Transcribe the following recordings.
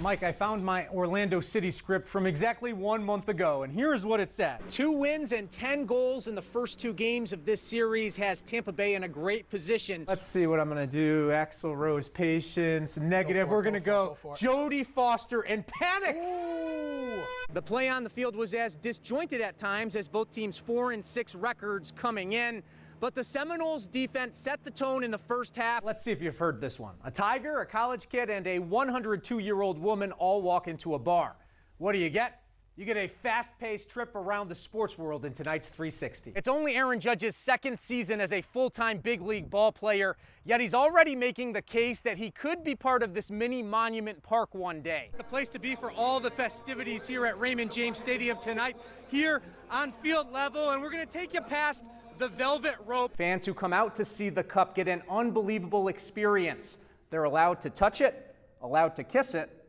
Mike, I found my Orlando City script from exactly 1 month ago, and here's what it said. 2 wins and 10 goals in the first 2 games of this series has Tampa Bay in a great position. Let's see what I'm going to do. Axl Rose, patience, negative. We're going to go Jodie Foster and panic. Ooh. The play on the field was as disjointed at times as both teams' 4-6 records coming in. But the Seminoles defense set the tone in the first half. Let's see if you've heard this one. A tiger, a college kid, and a 102-year-old woman all walk into a bar. What do you get? You get a fast-paced trip around the sports world in tonight's 360. It's only Aaron Judge's 2nd season as a full-time big league ball player, yet he's already making the case that he could be part of this mini Monument Park one day. It's the place to be for all the festivities here at Raymond James Stadium tonight, here on field level, and we're going to take you past the velvet rope. Fans who come out to see the cup get an unbelievable experience. They're allowed to touch it, allowed to kiss it,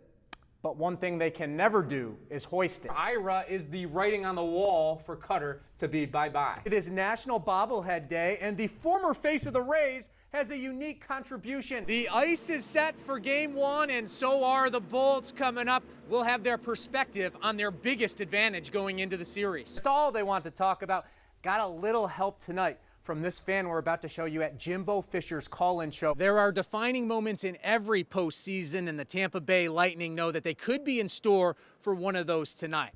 but one thing they can never do is hoist it. Ira is the writing on the wall for Cutter to be bye-bye. It is National Bobblehead Day, and the former face of the Rays has a unique contribution. The ice is set for game 1, and so are the Bolts coming up. We'll have their perspective on their biggest advantage going into the series. That's all they want to talk about. Got a little help tonight from this fan we're about to show you at Jimbo Fisher's call-in show. There are defining moments in every postseason, and the Tampa Bay Lightning know that they could be in store for one of those tonight.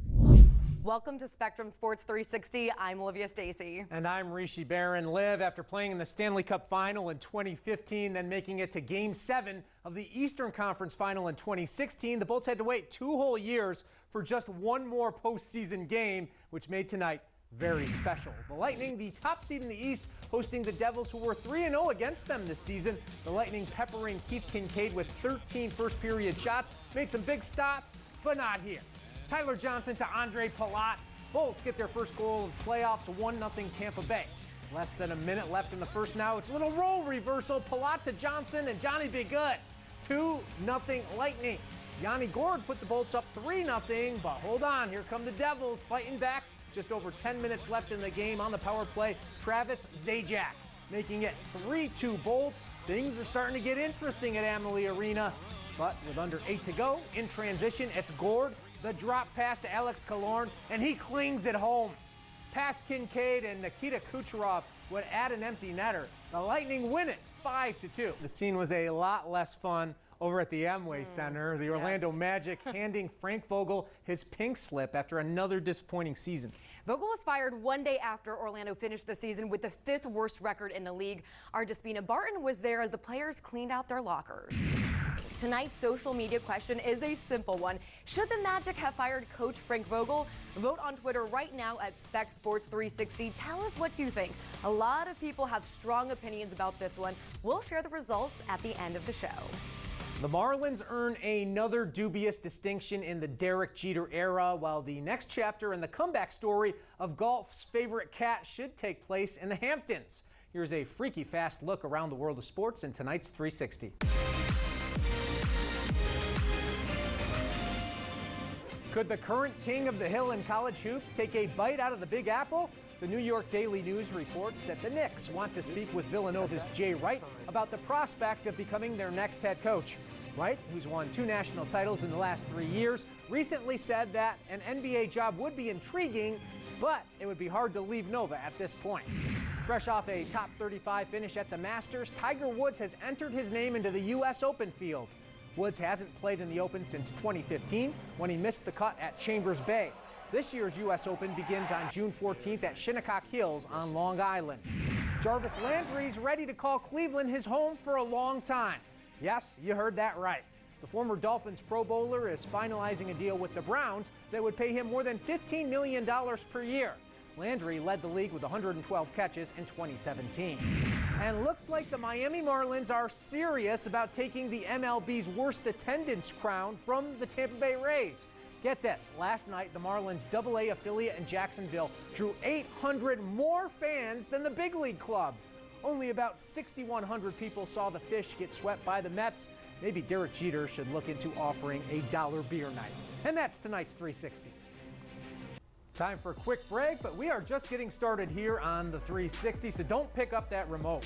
Welcome to Spectrum Sports 360. I'm Olivia Stacy. And I'm Rishi Barran. Liv, after playing in the Stanley Cup Final in 2015, then making it to Game 7 of the Eastern Conference Final in 2016, the Bolts had to wait 2 whole years for just one more postseason game, which made tonight very special. The Lightning, the top seed in the East, hosting the Devils, who were 3-0 against them this season. The Lightning peppering Keith Kincaid with 13 first-period shots, made some big stops, but not here. Tyler Johnson to Andre Palat. Bolts get their first goal of the playoffs, 1-0 Tampa Bay. Less than a minute left in the first now. It's a little role reversal. Palat to Johnson, and Johnny be good. 2-0 Lightning. Yanni Gourde put the Bolts up 3-0, but hold on, here come the Devils fighting back. Just over 10 minutes left in the game on the power play. Travis Zajac making it 3-2 Bolts. Things are starting to get interesting at Amalie Arena. But with under 8 to go, in transition, it's Gourde. The drop pass to Alex Killorn, and he clings it home. Past Kincaid, and Nikita Kucherov would add an empty netter. The Lightning win it 5-2. The scene was a lot less fun over at the Amway Center. The Orlando Magic handing Frank Vogel his pink slip after another disappointing season. Vogel was fired one day after Orlando finished the season with the 5th worst record in the league. Our Despina Barton was there as the players cleaned out their lockers. Tonight's social media question is a simple one. Should the Magic have fired Coach Frank Vogel? Vote on Twitter right now at Spec Sports 360. Tell us what you think. A lot of people have strong opinions about this one. We'll share the results at the end of the show. The Marlins earn another dubious distinction in the Derek Jeter era, while the next chapter in the comeback story of golf's favorite cat should take place in the Hamptons. Here's a freaky fast look around the world of sports in tonight's 360. Could the current king of the hill in college hoops take a bite out of the Big Apple? The New York Daily News reports that the Knicks want to speak with Villanova's Jay Wright about the prospect of becoming their next head coach. Wright, who's won 2 national titles in the last 3 years, recently said that an NBA job would be intriguing, but it would be hard to leave Nova at this point. Fresh off a top 35 finish at the Masters, Tiger Woods has entered his name into the U.S. Open field. Woods hasn't played in the Open since 2015 when he missed the cut at Chambers Bay. This year's U.S. Open begins on June 14th at Shinnecock Hills on Long Island. Jarvis Landry's ready to call Cleveland his home for a long time. Yes, you heard that right. The former Dolphins Pro Bowler is finalizing a deal with the Browns that would pay him more than $15 million per year. Landry led the league with 112 catches in 2017. And looks like the Miami Marlins are serious about taking the MLB's worst attendance crown from the Tampa Bay Rays. Get this, last night the Marlins AA affiliate in Jacksonville drew 800 more fans than the big league club. Only about 6,100 people saw the Fish get swept by the Mets. Maybe Derek Jeter should look into offering a $1 beer night. And that's tonight's 360. Time for a quick break, but we are just getting started here on the 360, so don't pick up that remote.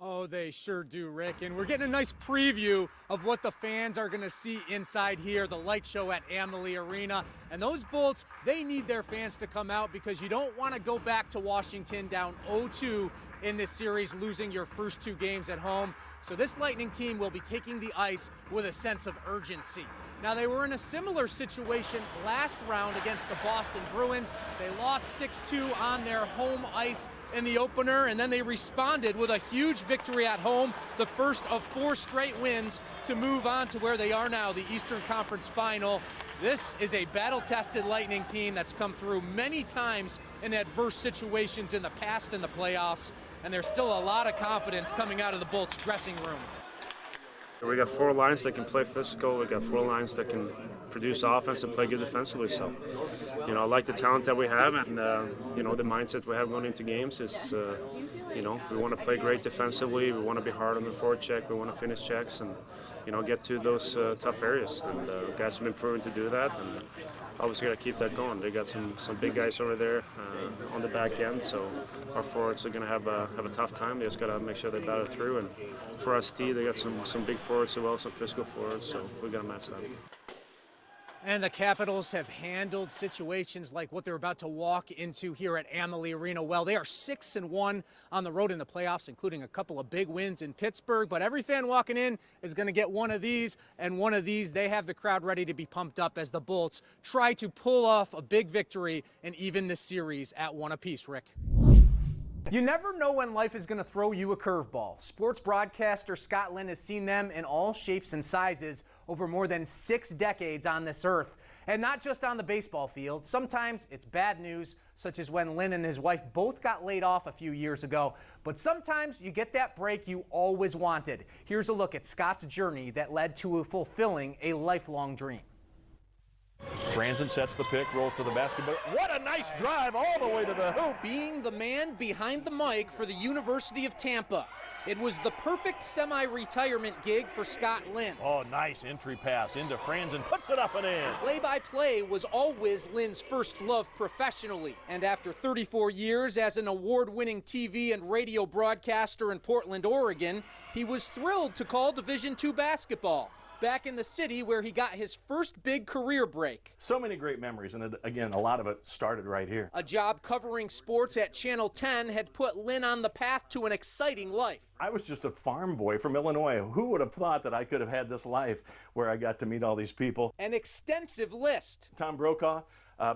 Oh, they sure do, Rick. And we're getting a nice preview of what the fans are going to see inside here, the light show at Amalie Arena. And those Bolts, they need their fans to come out because you don't want to go back to Washington down 0-2 in this series, losing your first 2 games at home. So this Lightning team will be taking the ice with a sense of urgency. Now, they were in a similar situation last round against the Boston Bruins. They lost 6-2 on their home ice in the opener, and then they responded with a huge victory at home, the first of 4 straight wins to move on to where they are now, the Eastern Conference Final. This is a battle-tested Lightning team that's come through many times in adverse situations in the past in the playoffs, and there's still a lot of confidence coming out of the Bolts dressing room. We got 4 lines that can play physical. We got 4 lines that can produce offense and play good defensively. So, I like the talent that we have, and the mindset we have going into games is, we want to play great defensively. We want to be hard on the forward check. We want to finish checks and, get to those tough areas. And guys have been proven to do that, and obviously got to keep that going. They got some big guys over there on the back end, so our forwards are going to have a tough time. They just got to make sure they battle through. And for us, they got some big forwards as well, some physical forwards, so we got to match that. And the Capitals have handled situations like what they're about to walk into here at Amalie Arena well. They are 6-1 on the road in the playoffs, including a couple of big wins in Pittsburgh. But every fan walking in is going to get one of these, and one of these, they have the crowd ready to be pumped up as the Bolts try to pull off a big victory and even this series at 1 apiece, Rick. You never know when life is going to throw you a curveball. Sports broadcaster Scott Lynn has seen them in all shapes and sizes over more than 6 decades on this earth. And not just on the baseball field. Sometimes it's bad news, such as when Lynn and his wife both got laid off a few years ago. But sometimes you get that break you always wanted. Here's a look at Scott's journey that led to fulfilling a lifelong dream. Franzen sets the pick, rolls to the basket, but what a nice drive all the way to the hoop. Being the man behind the mic for the University of Tampa, it was the perfect semi-retirement gig for Scott Lynn. Oh, nice entry pass into Franzen, puts it up and in. Play-by-play was always Lynn's first love professionally, and after 34 years as an award-winning TV and radio broadcaster in Portland, Oregon, he was thrilled to call Division II basketball, back in the city where he got his first big career break. So many great memories, and again, a lot of it started right here. A job covering sports at Channel 10 had put Lynn on the path to an exciting life. I was just a farm boy from Illinois. Who would have thought that I could have had this life where I got to meet all these people? An extensive list. Tom Brokaw,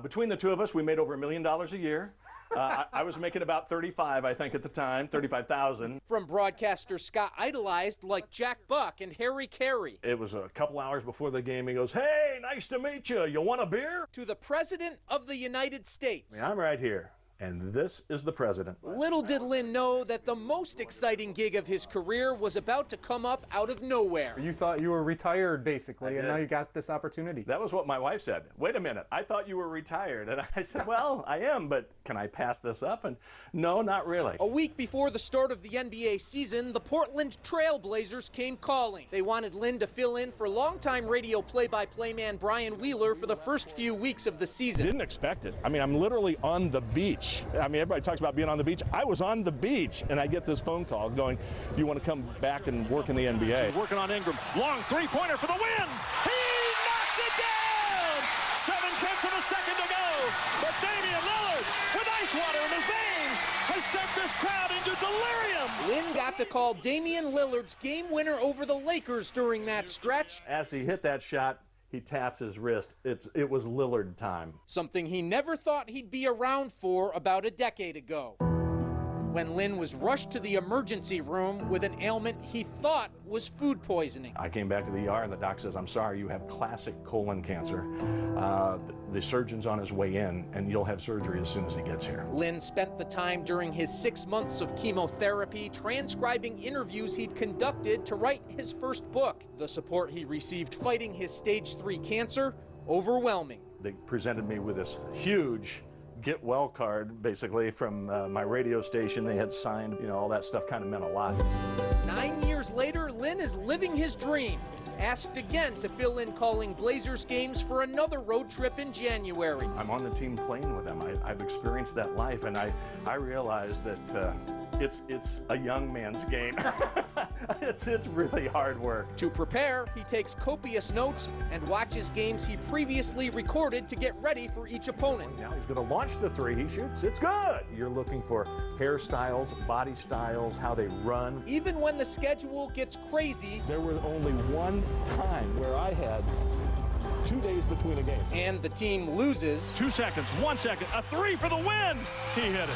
between the two of us, we made over $1 million a year. I was making about 35, I think, at the time, 35,000. From broadcasters Scott idolized like Jack Buck and Harry Carey. It was a couple hours before the game. He goes, "Hey, nice to meet you. You want a beer?" To the President of the United States. I'm right here. And this is the president. Little did Lynn know that the most exciting gig of his career was about to come up out of nowhere. You thought you were retired, basically, and now you got this opportunity. That was what my wife said. "Wait a minute, I thought you were retired." And I said, "Well, I am, but can I pass this up?" And no, not really. A week before the start of the NBA season, the Portland Trail Blazers came calling. They wanted Lynn to fill in for longtime radio play-by-play man Brian Wheeler for the first few weeks of the season. Didn't expect it. I mean, I'm literally on the beach. I mean, everybody talks about being on the beach. I was on the beach, and I get this phone call going, "You want to come back and work in the NBA?" Working on Ingram. Long three-pointer for the win. He knocks it down. 7/10 of a second to go. But Damian Lillard, with ice water in his veins, has sent this crowd into delirium. Lynn got to call Damian Lillard's game winner over the Lakers during that stretch. As he hit that shot, he taps his wrist. It was Lillard time. Something he never thought he'd be around for about a decade ago, when Lynn was rushed to the emergency room with an ailment he thought was food poisoning. I came back to the ER and the doc says, "I'm sorry, you have classic colon cancer. The surgeon's on his way in and you'll have surgery as soon as he gets here." Lynn spent the time during his 6 months of chemotherapy transcribing interviews he'd conducted to write his first book. The support he received fighting his stage 3 cancer, overwhelming. They presented me with this huge get well card, basically, from my radio station. They had signed, all that stuff kind of meant a lot. 9 years later, Lynn is living his dream. Asked again to fill in calling Blazers games for another road trip in January. I'm on the team playing with them. I've experienced that life, and I realized that it's a young man's game. It's really hard work. To prepare, he takes copious notes and watches games he previously recorded to get ready for each opponent. Now he's going to launch the three. He shoots. It's good. You're looking for hairstyles, body styles, how they run. Even when the schedule gets crazy, There was only one time where I had 2 days between a game. and the team loses, 2 seconds, 1 second, a three for the win. He hit it.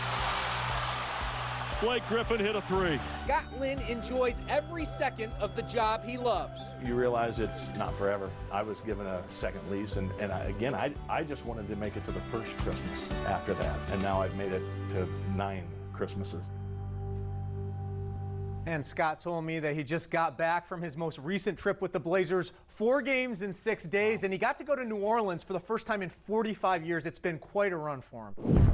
Blake Griffin hit a three. Scott Lynn enjoys every second of the job he loves. You realize it's not forever. I was given a second lease, and I just wanted to make it to the first Christmas after that, and now I've made it to 9 Christmases. And Scott told me that he just got back from his most recent trip with the Blazers, 4 games in 6 days, and he got to go to New Orleans for the first time in 45 years. It's been quite a run for him.